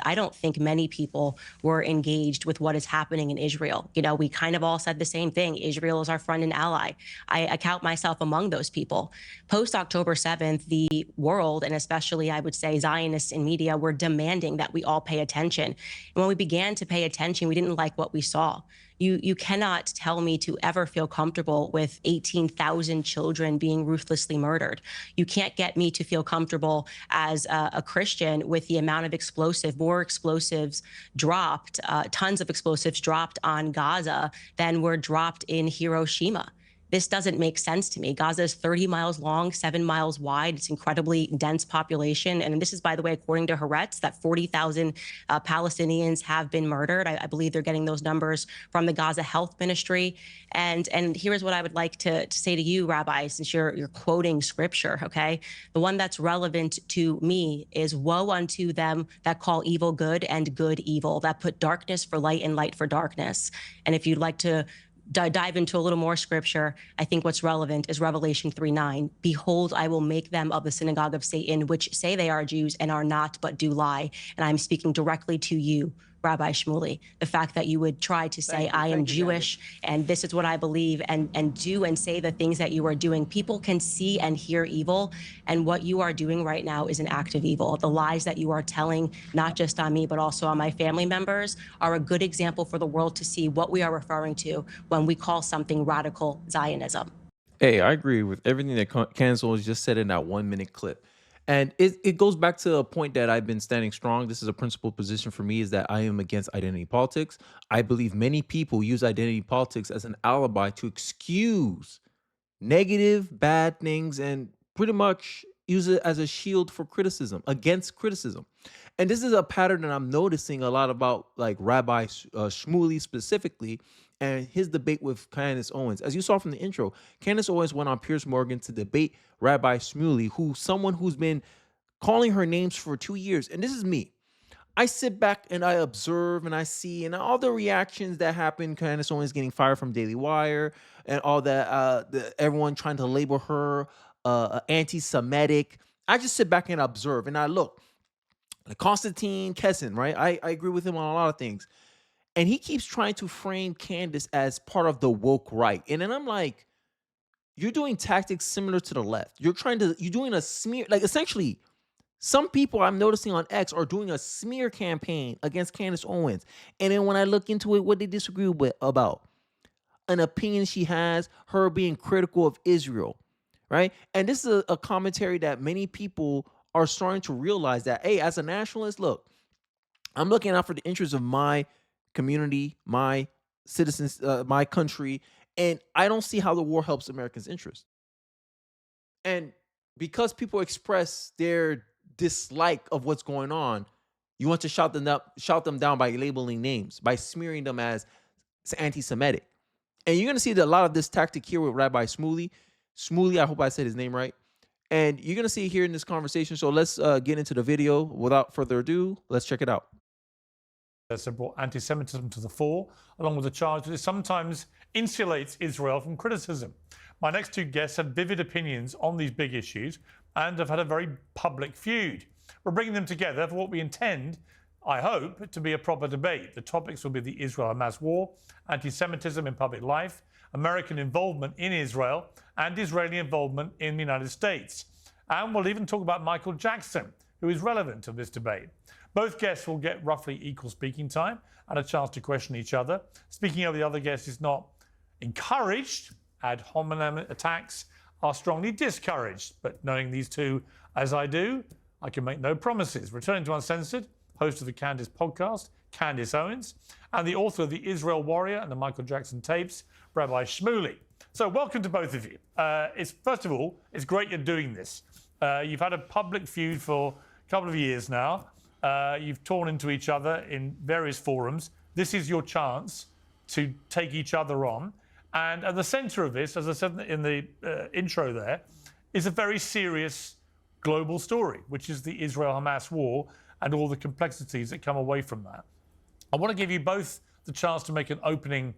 I don't think many people were engaged with what is happening in Israel. We kind of all said the same thing. Israel is our friend and ally. I count myself among those people. Post October 7th, the world, and especially I would say Zionists in media, were demanding that we all pay attention. And when we began to pay attention, we didn't like what we saw. You cannot tell me to ever feel comfortable with 18,000 children being ruthlessly murdered. You can't get me to feel comfortable as a Christian with the amount of more explosives dropped, tons of explosives dropped on Gaza than were dropped in Hiroshima. This doesn't make sense to me. Gaza is 30 miles long, 7 miles wide. It's incredibly dense population. And this is, by the way, according to Haaretz, that 40,000 Palestinians have been murdered. I believe they're getting those numbers from the Gaza Health Ministry. And here's what I would like to say to you, Rabbi, since you're quoting scripture, okay? The one that's relevant to me is, woe unto them that call evil good and good evil, that put darkness for light and light for darkness. And if you'd like to dive into a little more scripture, I think what's relevant is Revelation 3:9. Behold, I will make them of the synagogue of Satan, which say they are Jews and are not, but do lie. And I'm speaking directly to you, Rabbi Shmuley. The fact that you would try to say, I am Jewish, and this is what I believe, and do and say the things that you are doing. People can see and hear evil, and what you are doing right now is an act of evil. The lies that you are telling, not just on me, but also on my family members, are a good example for the world to see what we are referring to when we call something radical Zionism. Hey, I agree with everything that Candace Owens just said in that 1 minute clip. And it goes back to a point that I've been standing strong. This is a principled position for me, is that I am against identity politics. I believe many people use identity politics as an alibi to excuse negative, bad things, and pretty much use it as a shield for criticism, against criticism. And this is a pattern that I'm noticing a lot about, like Rabbi Shmuley specifically, and his debate with Candace Owens. As you saw from the intro, Candace Owens went on Piers Morgan to debate Rabbi Shmuley, someone who's been calling her names for 2 years. And this is me. I sit back and I observe and I see and all the reactions that happen. Candace Owens getting fired from Daily Wire and all that, everyone trying to label her anti-Semitic. I just sit back and observe and I look. Constantine Kessin, right? I agree with him on a lot of things. And he keeps trying to frame Candace as part of the woke right. And then I'm like, you're doing tactics similar to the left. You're doing a smear, like essentially, some people I'm noticing on X are doing a smear campaign against Candace Owens. And then when I look into it, what they disagree with about an opinion she has, her being critical of Israel, right? And this is a commentary that many people are starting to realize that, hey, as a nationalist, look, I'm looking out for the interests of my community, my citizens, my country, and I don't see how the war helps Americans' interests. And because people express their dislike of what's going on, you want to shout them down by labeling names, by smearing them as anti-Semitic. And you're going to see that a lot of this tactic here with Rabbi Shmuley. Shmuley, I hope I said his name right. And you're going to see it here in this conversation. So let's get into the video. Without further ado, let's check it out. That's brought anti-Semitism to the fore, along with the charge that it sometimes insulates Israel from criticism. My next two guests have vivid opinions on these big issues and have had a very public feud. We're bringing them together for what we intend, I hope, to be a proper debate. The topics will be the Israel-Hamas war, anti-Semitism in public life, American involvement in Israel, and Israeli involvement in the United States. And we'll even talk about Michael Jackson, who is relevant to this debate. Both guests will get roughly equal speaking time and a chance to question each other. Speaking of the other guest is not encouraged. Ad hominem attacks are strongly discouraged. But knowing these two as I do, I can make no promises. Returning to Uncensored, host of the Candace podcast, Candace Owens, and the author of the Israel Warrior and the Michael Jackson tapes, Rabbi Shmuley. So welcome to both of you. First of all, it's great you're doing this. You've had a public feud for a couple of years now. You've torn into each other in various forums. This is your chance to take each other on. And at the center of this, as I said in the intro there, is a very serious global story, which is the Israel-Hamas war and all the complexities that come away from that. I want to give you both the chance to make an opening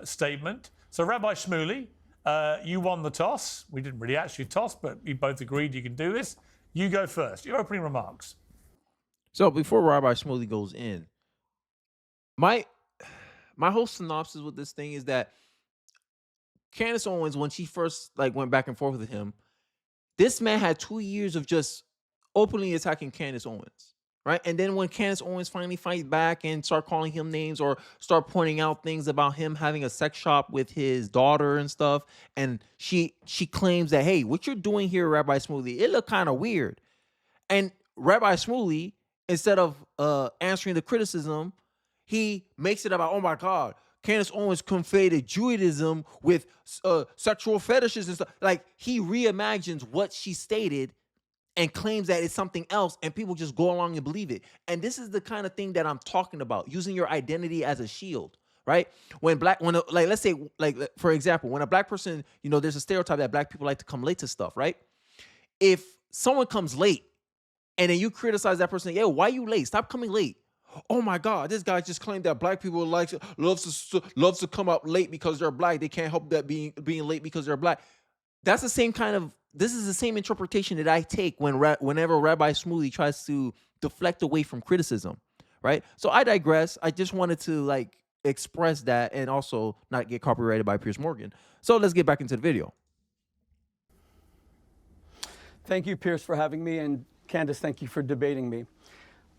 statement. So Rabbi Shmuley, you won the toss. We didn't really actually toss, but we both agreed you can do this. You go first. Your opening remarks. So before Rabbi Shmuley goes in, my my whole synopsis with this thing is that Candace Owens, when she first like went back and forth with him, this man had 2 years of just openly attacking Candace Owens, right? And then when Candace Owens finally fight back and start calling him names or start pointing out things about him having a sex shop with his daughter and stuff, and she claims that, hey, what you're doing here, Rabbi Shmuley, it looked kind of weird. And Rabbi Shmuley, instead of answering the criticism, he makes it about, oh my God, Candace Owens conflated Judaism with sexual fetishes and stuff. Like, he reimagines what she stated and claims that it's something else, and people just go along and believe it. And this is the kind of thing that I'm talking about, using your identity as a shield, right? Let's say, like, for example, when a black person, there's a stereotype that black people like to come late to stuff, right? If someone comes late and then you criticize that person, yo, why you late? Stop coming late. Oh my God, this guy just claimed that black people loves to come up late because they're black. They can't help that being late because they're black. That's the same this is the same interpretation that I take whenever Rabbi Shmuley tries to deflect away from criticism, right? So I digress. I just wanted to express that and also not get copyrighted by Piers Morgan. So let's get back into the video. Thank you, Piers, for having me, and Candace, thank you for debating me.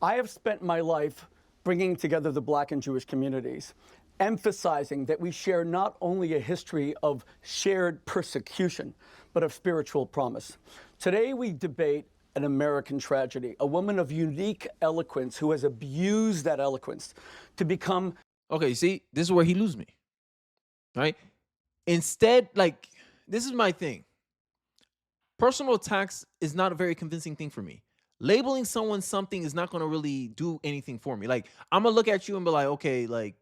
I have spent my life bringing together the Black and Jewish communities, emphasizing that we share not only a history of shared persecution, but of spiritual promise. Today we debate an American tragedy, a woman of unique eloquence who has abused that eloquence to become... Okay, you see, this is where he loses me, right? Instead, this is my thing. Personal attacks is not a very convincing thing for me. Labeling someone something is not going to really do anything for me. Like, I'm going to look at you and be like, okay, do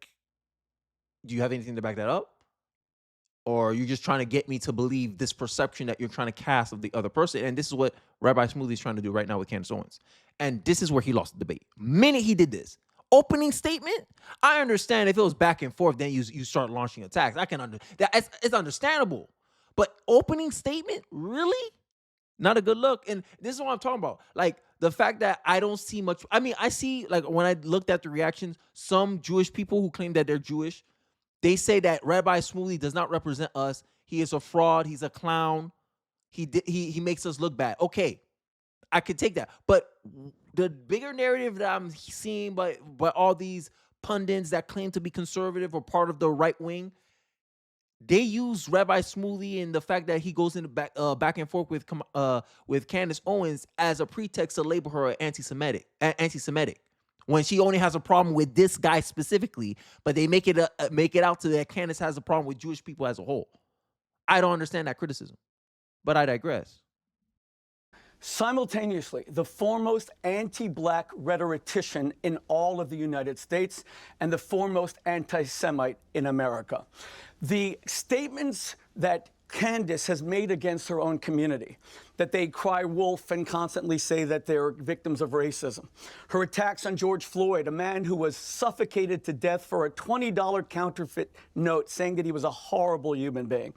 you have anything to back that up? Or are you just trying to get me to believe this perception that you're trying to cast of the other person? And this is what Rabbi Shmuley is trying to do right now with Candace Owens. And this is where he lost the debate. Minute he did this opening statement, I understand if it was back and forth, then you start launching attacks. I can understand that. It's understandable. But opening statement, really? Not a good look. And this is what I'm talking about. Like, the fact that I don't see much. I mean, I see, when I looked at the reactions, some Jewish people who claim that they're Jewish, they say that Rabbi Shmuley does not represent us. He is a fraud. He's a clown. He makes us look bad. Okay, I could take that. But the bigger narrative that I'm seeing by all these pundits that claim to be conservative or part of the right wing, they use Rabbi Shmuley and the fact that he goes in the back and forth with Candace Owens as a pretext to label her anti-Semitic, when she only has a problem with this guy specifically, but they make it out to that Candace has a problem with Jewish people as a whole. I don't understand that criticism, but I digress. Simultaneously, the foremost anti-Black rhetorician in all of the United States and the foremost anti-Semite in America. The statements that Candace has made against her own community, that they cry wolf and constantly say that they're victims of racism. Her attacks on George Floyd, a man who was suffocated to death for a $20 counterfeit note saying that he was a horrible human being.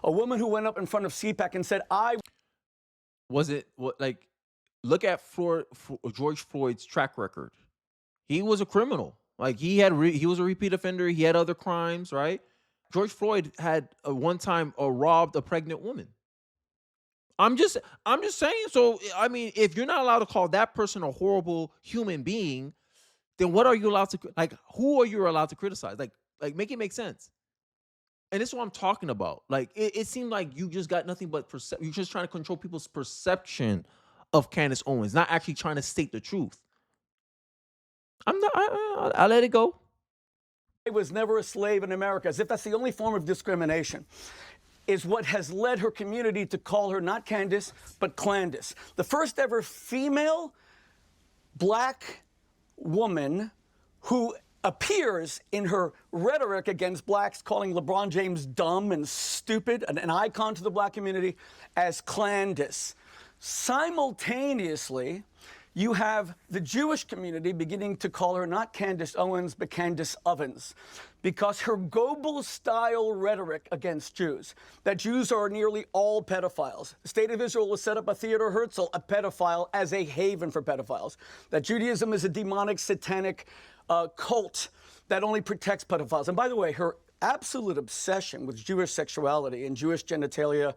A woman who went up in front of CPAC and said, look at George Floyd's track record. He was a criminal. He was a repeat offender. He had other crimes, right? George Floyd had one time robbed a pregnant woman. I'm just saying. So, I mean, if you're not allowed to call that person a horrible human being, then what are you allowed to, who are you allowed to criticize? Make it make sense. And this is what I'm talking about. It seemed like you just got nothing but you're just trying to control people's perception of Candace Owens, not actually trying to state the truth. I'll let it go. I was never a slave in America, as if that's the only form of discrimination, is what has led her community to call her not Candace, but Clandis. The first ever female Black woman who appears in her rhetoric against Blacks, calling LeBron James dumb and stupid, an icon to the Black community, as Clandis. Simultaneously, you have the Jewish community beginning to call her not Candace Owens, but Candace Ovens, because her Goebbels-style rhetoric against Jews, that Jews are nearly all pedophiles. The State of Israel will set up a Theodor Herzl, a pedophile, as a haven for pedophiles, that Judaism is a demonic, satanic cult that only protects pedophiles. And by the way, her absolute obsession with Jewish sexuality and Jewish genitalia,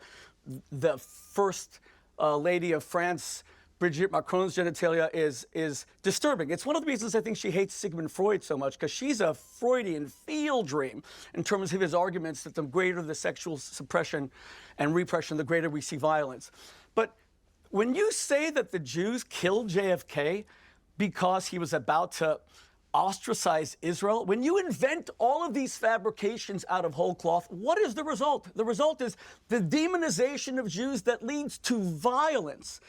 the first lady of France, Brigitte Macron's genitalia, is disturbing. It's one of the reasons I think she hates Sigmund Freud so much, because she's a Freudian field dream in terms of his arguments that the greater the sexual suppression and repression, the greater we see violence. But when you say that the Jews killed JFK because he was about to ostracize Israel, when you invent all of these fabrications out of whole cloth, what is the result? The result is the demonization of Jews that leads to violence.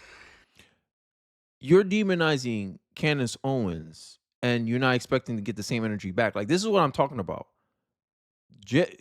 You're demonizing Candace Owens, and you're not expecting to get the same energy back. Like, this is what I'm talking about.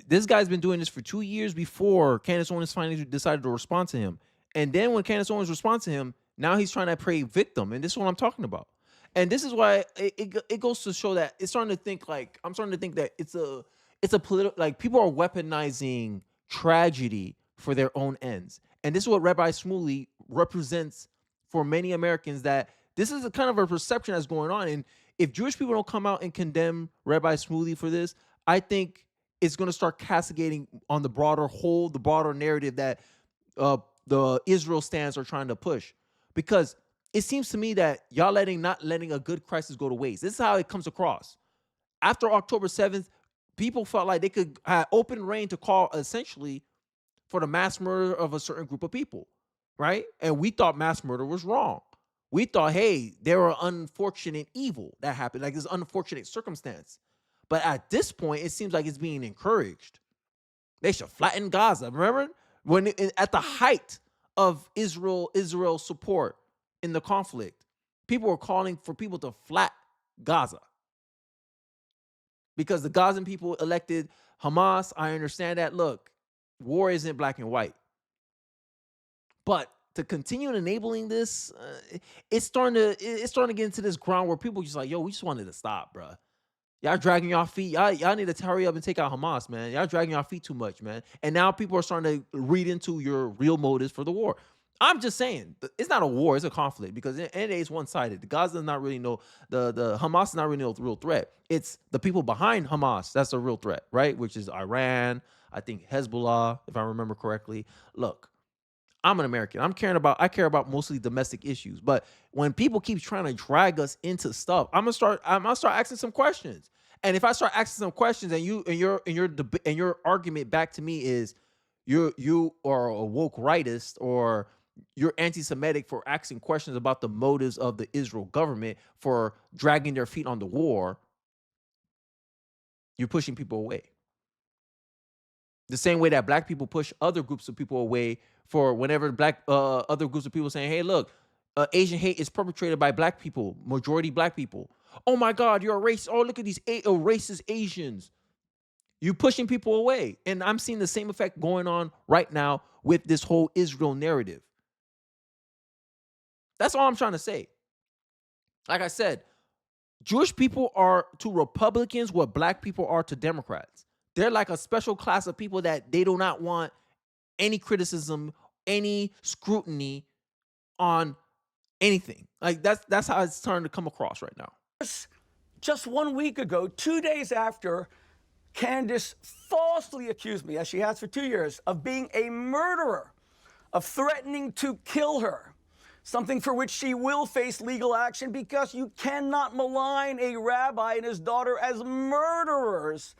This guy's been doing this for 2 years before Candace Owens finally decided to respond to him. And then when Candace Owens responds to him, now he's trying to play victim. And this is what I'm talking about. And this is why it goes to show that it's starting to think like, I'm starting to think that it's a political, like, people are weaponizing tragedy for their own ends. And this is what Rabbi Shmuley represents for many Americans, that this is a kind of a perception that's going on. And if Jewish people don't come out and condemn Rabbi Shmuley for this, I think it's going to start cascading on the broader whole, the broader narrative that the Israel stands are trying to push. Because it seems to me that y'all not letting a good crisis go to waste. This is how it comes across. After October 7th, people felt like they could have open reign to call essentially for the mass murder of a certain group of people, right? And we thought mass murder was wrong. We thought, hey, there were unfortunate evil that happened, like this unfortunate circumstance. But at this point, it seems like it's being encouraged. They should flatten Gaza. Remember when at the height of Israel support in the conflict, people were calling for people to flat Gaza because the Gazan people elected Hamas. I understand that. Look, war isn't black and white, but to continue enabling this, it's starting to get into this ground where people just like, yo, we just wanted to stop, bro. Y'all dragging y'all feet. Y'all need to hurry up and take out Hamas, man. Y'all dragging y'all feet too much, man. And now people are starting to read into your real motives for the war. I'm just saying, it's not a war, it's a conflict, because at the end of the day, it's one-sided. The Gaza is not really the Hamas is not really no real threat. It's the people behind Hamas that's a real threat, right? Which is Iran, I think Hezbollah, if I remember correctly. Look, I'm an American. I care about mostly domestic issues. But when people keep trying to drag us into stuff, I'm gonna start asking some questions. And if I start asking some questions, and your argument back to me is you are a woke rightist, or you're anti-Semitic for asking questions about the motives of the Israel government for dragging their feet on the war, you're pushing people away. The same way that black people push other groups of people away for whenever other groups of people saying, hey, look, Asian hate is perpetrated by black people, majority black people. Oh my God, you're a racist. Oh, look at these racist Asians. You pushing people away. And I'm seeing the same effect going on right now with this whole Israel narrative. That's all I'm trying to say. Like I said, Jewish people are to Republicans what black people are to Democrats. They're like a special class of people that they do not want any criticism, any scrutiny on anything. Like that's how it's starting to come across right now. Just 1 week ago, 2 days after Candace falsely accused me, as she has for 2 years, of being a murderer, of threatening to kill her, something for which she will face legal action, because you cannot malign a rabbi and his daughter as murderers.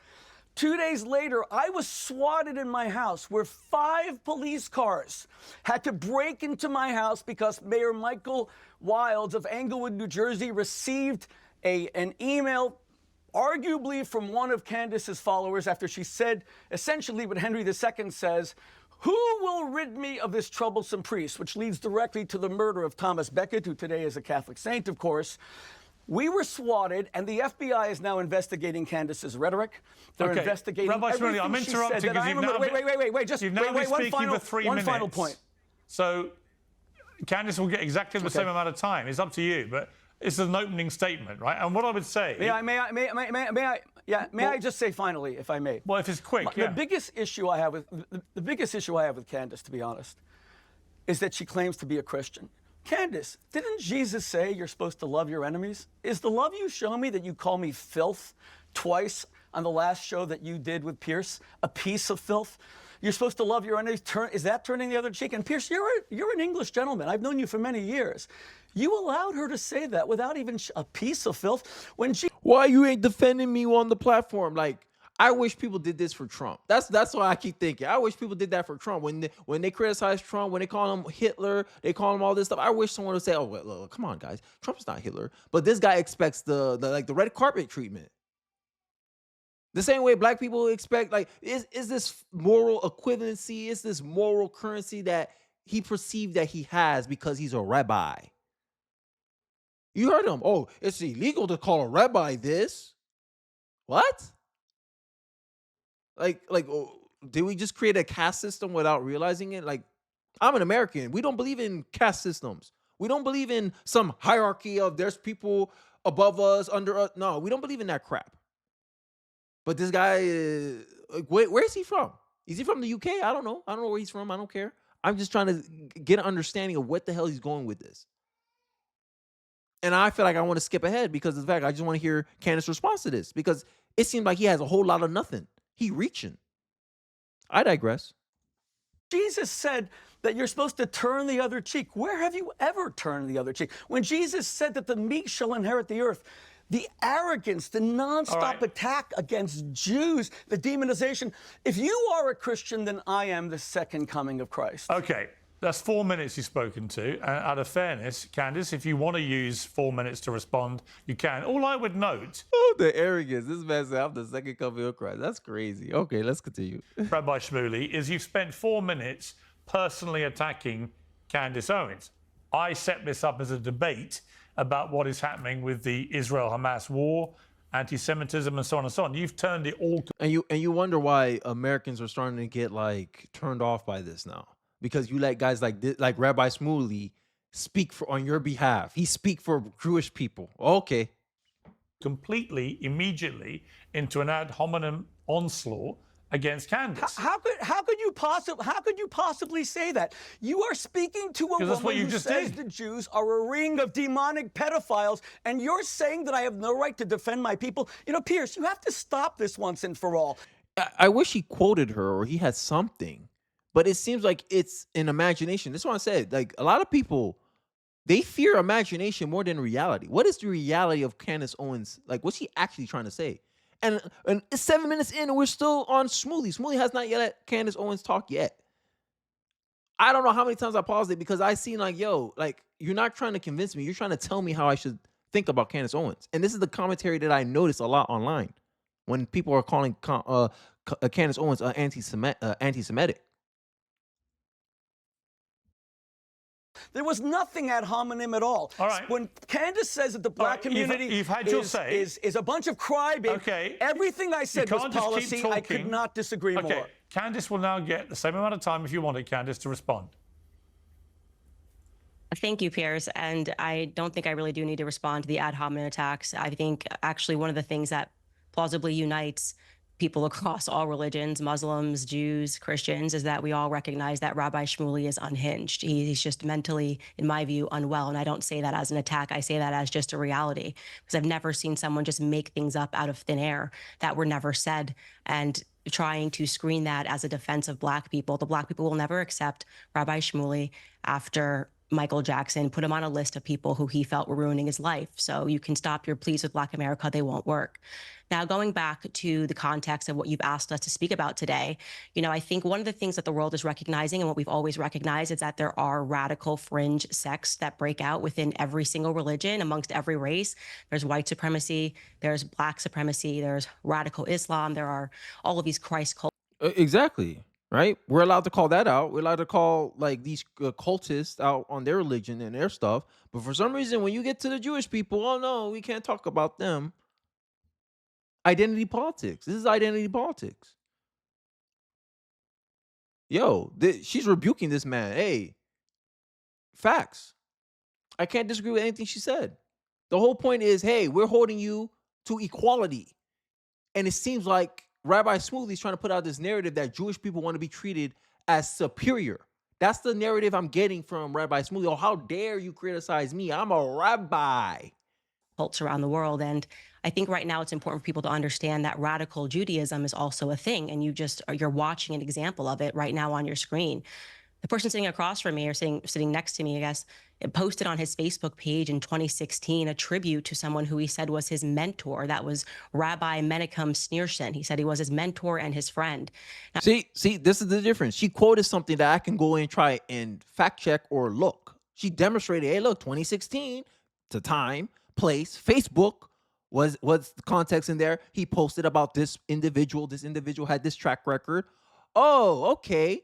2 days later, I was swatted in my house, where 5 police cars had to break into my house because Mayor Michael Wilds of Englewood, New Jersey, received an email, arguably from one of Candace's followers, after she said essentially what Henry II says: who will rid me of this troublesome priest? Which leads directly to the murder of Thomas Becket, who today is a Catholic saint, of course. We were swatted, and the FBI is now investigating Candace's rhetoric. They're investigating Rabbi Shmuley, I'm interrupting because wait, just one final point. So Candace will get exactly the same amount of time. It's up to you, but it's an opening statement, right? And what I would say... May I just say finally, if I may? Well, if it's quick, The biggest issue I have with Candace, to be honest, is that she claims to be a Christian. Candace, didn't Jesus say you're supposed to love your enemies? Is the love you show me that you call me filth twice on the last show that you did with Piers a piece of filth? You're supposed to love your enemies. Is that turning the other cheek? And Piers, you're an English gentleman. I've known you for many years. You allowed her to say that without even a piece of filth. Why you ain't defending me on the platform? Like, I wish people did this for Trump. That's why I keep thinking. I wish people did that for Trump. When they criticize Trump, when they call him Hitler, they call him all this stuff. I wish someone would say, "Oh, well, look, come on, guys, Trump's not Hitler." But this guy expects the red carpet treatment. The same way black people expect, like, is this moral equivalency? Is this moral currency that he perceived that he has because he's a rabbi? You heard him. Oh, it's illegal to call a rabbi this. What? Like, oh, did we just create a caste system without realizing it? Like, I'm an American. We don't believe in caste systems. We don't believe in some hierarchy of there's people above us, under us. No, we don't believe in that crap. But this guy, where is he from? Is he from the UK? I don't know. I don't know where he's from. I don't care. I'm just trying to get an understanding of what the hell he's going with this. And I feel like I want to skip ahead because of the fact I just want to hear Candace's response to this because it seems like he has a whole lot of nothing. He reaching. I digress. Jesus said that you're supposed to turn the other cheek. Where have you ever turned the other cheek? When Jesus said that the meek shall inherit the earth, the arrogance, the nonstop attack against Jews, the demonization. If you are a Christian, then I am the second coming of Christ. Okay. That's 4 minutes you've spoken to. Out of fairness, Candace, if you want to use 4 minutes to respond, you can. All I would note... Oh, the arrogance. This man said I'm the second coming of Christ. That's crazy. Okay, let's continue. Rabbi Shmuley, is you've spent 4 minutes personally attacking Candace Owens. I set this up as a debate about what is happening with the Israel-Hamas war, anti-Semitism, and so on and so on. You've turned it all... And you wonder why Americans are starting to get, like, turned off by this now. Because you let guys like Rabbi Shmuley speak on your behalf. He speak for Jewish people. Okay. Completely, immediately into an ad hominem onslaught against Candace. How could you possibly say that? You are speaking to a woman who says the Jews are a ring of demonic pedophiles, and you're saying that I have no right to defend my people. You know, Piers, you have to stop this once and for all. I wish he quoted her or he had something. But it seems like it's an imagination. That's what I said. Like, a lot of people, they fear imagination more than reality. What is the reality of Candace Owens? Like, what's she actually trying to say? And it's 7 minutes in, and we're still on Shmuley. Shmuley has not yet let Candace Owens talk yet. I don't know how many times I paused it because I seen like, yo, like, you're not trying to convince me. You're trying to tell me how I should think about Candace Owens. And this is the commentary that I notice a lot online when people are calling Candace Owens anti-Semitic. There was nothing ad hominem at all. All right. When Candace says that the black community you've had your say. is a bunch of crybabies, everything I said was policy. I could not disagree more. Candace will now get the same amount of time, if you want it, Candace, to respond. Thank you, Piers. And I don't think I really do need to respond to the ad hominem attacks. I think actually one of the things that plausibly unites people across all religions, Muslims, Jews, Christians, is that we all recognize that Rabbi Shmuley is unhinged. He's just mentally, in my view, unwell. And I don't say that as an attack. I say that as just a reality, because I've never seen someone just make things up out of thin air that were never said. And trying to screen that as a defense of black people. The black people will never accept Rabbi Shmuley after Michael Jackson put him on a list of people who he felt were ruining his life. So you can stop your pleas with Black America. They won't work. Now, going back to the context of what you've asked us to speak about today, you know, I think one of the things that the world is recognizing and what we've always recognized is that there are radical fringe sects that break out within every single religion, amongst every race. There's white supremacy, there's black supremacy, there's radical Islam, there are all of these Christ cults. Exactly. Right? We're allowed to call that out. We're allowed to call like these cultists out on their religion and their stuff. But for some reason, when you get to the Jewish people, oh no, we can't talk about them. Identity politics. This is identity politics. Yo, she's rebuking this man. Hey, Facts. I can't disagree with anything she said. The whole point is, hey, we're holding you to equality. And it seems like Rabbi Shmuley is trying to put out this narrative that Jewish people want to be treated as superior. That's the narrative I'm getting from Rabbi Shmuley. Oh, how dare you criticize me? I'm a rabbi. Cults around the world. And I think right now it's important for people to understand that radical Judaism is also a thing. And you're watching an example of it right now on your screen. The person sitting across from me, or sitting next to me, I guess, it posted on his Facebook page in 2016 a tribute to someone who he said was his mentor. That was Rabbi Menachem Schneerson. He said he was his mentor and his friend. Now, See, this is the difference. She quoted something that I can go and try and fact check or look. She demonstrated, hey, look, 2016, to time, place, Facebook was the context in there. He posted about this individual. This individual had this track record. Oh, okay.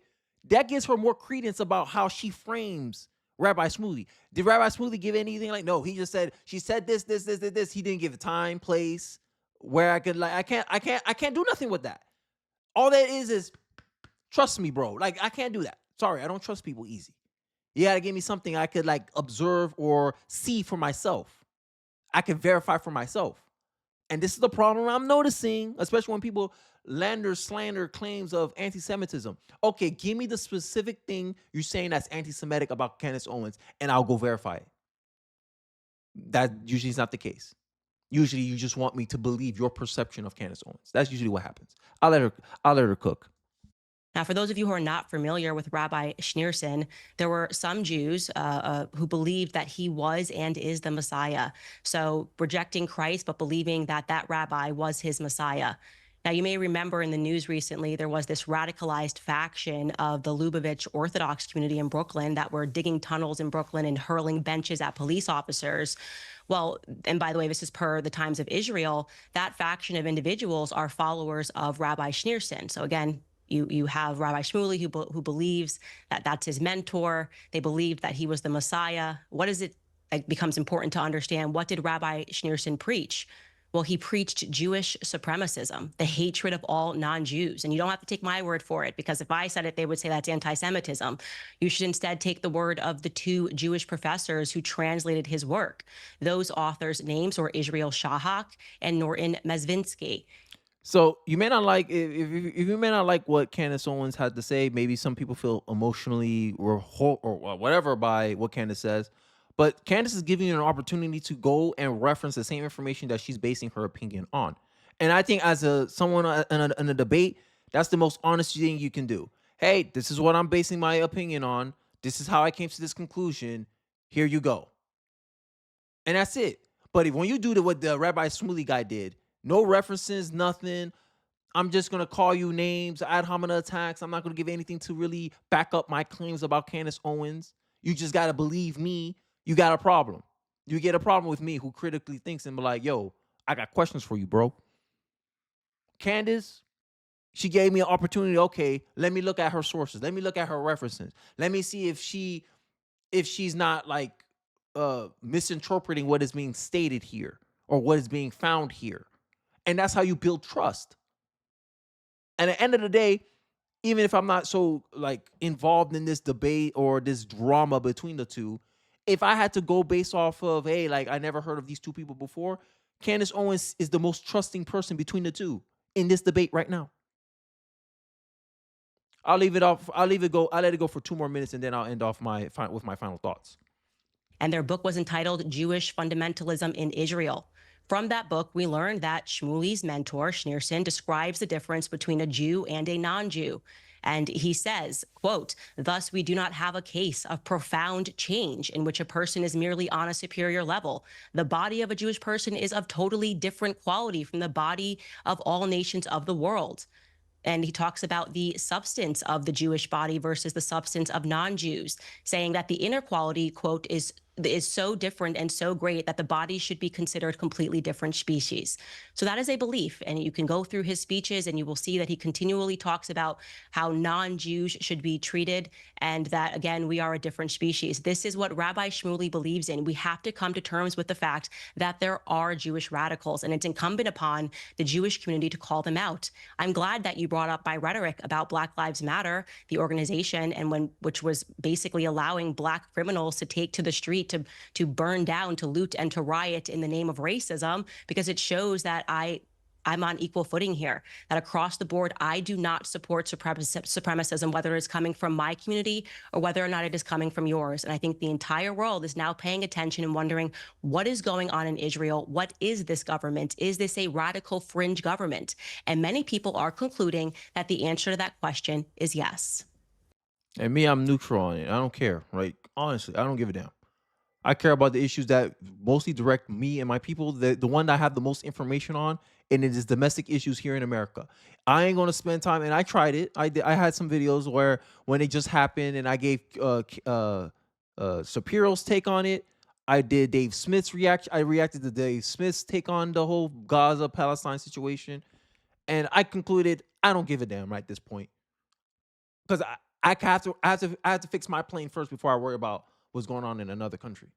That gives her more credence about how she frames Rabbi Shmuley. Did Rabbi Shmuley give anything? Like, no, he just said, she said this. He didn't give a time, place, where I could, like, I can't do nothing with that. All that is trust me, bro. Like, I can't do that. Sorry, I don't trust people easy. You gotta give me something I could like observe or see for myself. I can verify for myself. And this is the problem I'm noticing, especially when people slander claims of anti-Semitism. Okay, give me the specific thing you're saying that's anti-Semitic about Candace Owens, and I'll go verify it. That usually is not the case. Usually you just want me to believe your perception of Candace Owens. That's usually what happens. I'll let her cook. Now, for those of you who are not familiar with Rabbi Schneerson, there were some Jews who believed that he was and is the Messiah. So rejecting Christ, but believing that that rabbi was his Messiah. Now, you may remember in the news recently, there was this radicalized faction of the Lubavitch Orthodox community in Brooklyn that were digging tunnels in Brooklyn and hurling benches at police officers. Well, and by the way, this is per the Times of Israel, that faction of individuals are followers of Rabbi Schneerson. So again, you have Rabbi Shmuley who believes that that's his mentor. They believed that he was the Messiah. What is it that becomes important to understand? What did Rabbi Schneerson preach? Well, he preached Jewish supremacism, the hatred of all non-Jews. And you don't have to take my word for it, because if I said it, they would say that's anti-Semitism. You should instead take the word of the two Jewish professors who translated his work. Those authors' names were Israel Shahak and Norton Mezvinsky. So you may not like if you may not like what Candace Owens had to say. Maybe some people feel emotionally or whatever by what Candace says. But Candace is giving you an opportunity to go and reference the same information that she's basing her opinion on. And I think as someone in a debate, that's the most honest thing you can do. Hey, this is what I'm basing my opinion on. This is how I came to this conclusion. Here you go. And that's it. But when you do what the Rabbi Shmuley guy did, no references, nothing. I'm just going to call you names, ad hominem attacks. I'm not going to give anything to really back up my claims about Candace Owens. You just got to believe me. You got a problem. You get a problem with me who critically thinks and be like, yo, I got questions for you, bro. Candace, she gave me an opportunity. Okay, let me look at her sources. Let me look at her references. Let me see if she's not like misinterpreting what is being stated here or what is being found here. And that's how you build trust. And at the end of the day, even if I'm not so like involved in this debate or this drama between the two, if I had to go based off of, hey, like I never heard of these two people before, Candace Owens is the most trusting person between the two in this debate right now. I'll leave it off. I'll let it go for 2 more minutes, and then I'll end off with my final thoughts. And their book was entitled Jewish Fundamentalism in Israel. From that book, we learned that Shmuley's mentor, Schneerson, describes the difference between a Jew and a non-Jew. And he says, quote, thus we do not have a case of profound change in which a person is merely on a superior level. The body of a Jewish person is of totally different quality from the body of all nations of the world. And he talks about the substance of the Jewish body versus the substance of non-Jews, saying that the inner quality, quote, is is so different and so great that the body should be considered completely different species. So that is a belief. And you can go through his speeches and you will see that he continually talks about how non-Jews should be treated and that, again, we are a different species. This is what Rabbi Shmuley believes in. We have to come to terms with the fact that there are Jewish radicals, and it's incumbent upon the Jewish community to call them out. I'm glad that you brought up my rhetoric about Black Lives Matter, the organization, and which was basically allowing Black criminals to take to the street to burn down, to loot, and to riot in the name of racism, because it shows that I'm on equal footing here, that across the board, I do not support supremacism, whether it's coming from my community or whether or not it is coming from yours. And I think the entire world is now paying attention and wondering what is going on in Israel? What is this government? Is this a radical fringe government? And many people are concluding that the answer to that question is yes. And me, I'm neutral on it. I don't care. Right? Honestly, I don't give a damn. I care about the issues that mostly direct me and my people. The one that I have the most information on, and it is domestic issues here in America. I ain't gonna spend time, and I tried it. I had some videos where when it just happened, and I gave Shapiro's take on it. I did Dave Smith's reaction. I reacted to Dave Smith's take on the whole Gaza Palestine situation, and I concluded I don't give a damn right at this point, because I have to fix my plane first before I worry about what's going on in another country.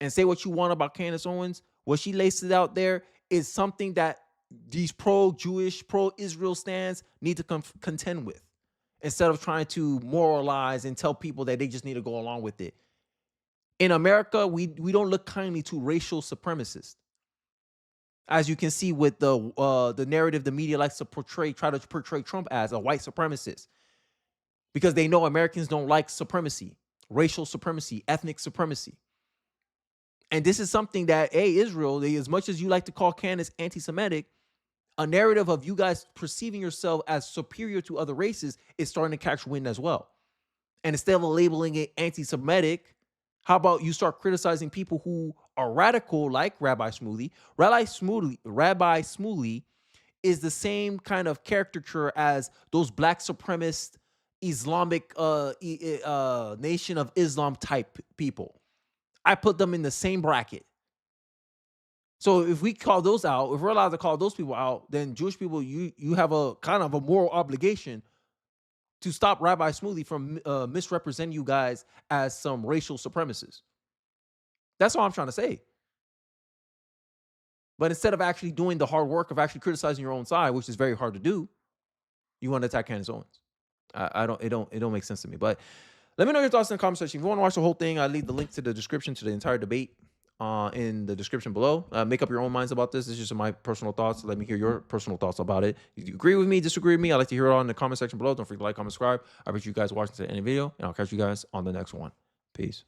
And say what you want about Candace Owens, what she laces out there is something that these pro-Jewish, pro-Israel stands need to contend with, instead of trying to moralize and tell people that they just need to go along with it. In America, we don't look kindly to racial supremacists. As you can see with the narrative the media likes to try to portray Trump as a white supremacist, because they know Americans don't like supremacy, racial supremacy, ethnic supremacy. And this is something that, Israel, as much as you like to call Candace anti-Semitic, a narrative of you guys perceiving yourself as superior to other races is starting to catch wind as well. And instead of labeling it anti-Semitic, how about you start criticizing people who are radical like Rabbi Shmuley? Rabbi Shmuley is the same kind of caricature as those black supremacist Islamic Nation of Islam type people. I put them in the same bracket. So if we call those out, if we're allowed to call those people out, then Jewish people, you have a kind of a moral obligation to stop Rabbi Shmuley from misrepresenting you guys as some racial supremacists. That's all I'm trying to say. But instead of actually doing the hard work of actually criticizing your own side, which is very hard to do, you want to attack Candace Owens. It don't make sense to me. But let me know your thoughts in the comment section. If you want to watch the whole thing, I leave the link to the description to the entire debate in the description below. Make up your own minds about this. This is just my personal thoughts. Let me hear your personal thoughts about it. If you agree with me, disagree with me, I'd like to hear it all in the comment section below. Don't forget to like, comment, subscribe. I appreciate you guys watching to the end of the video, and I'll catch you guys on the next one. Peace.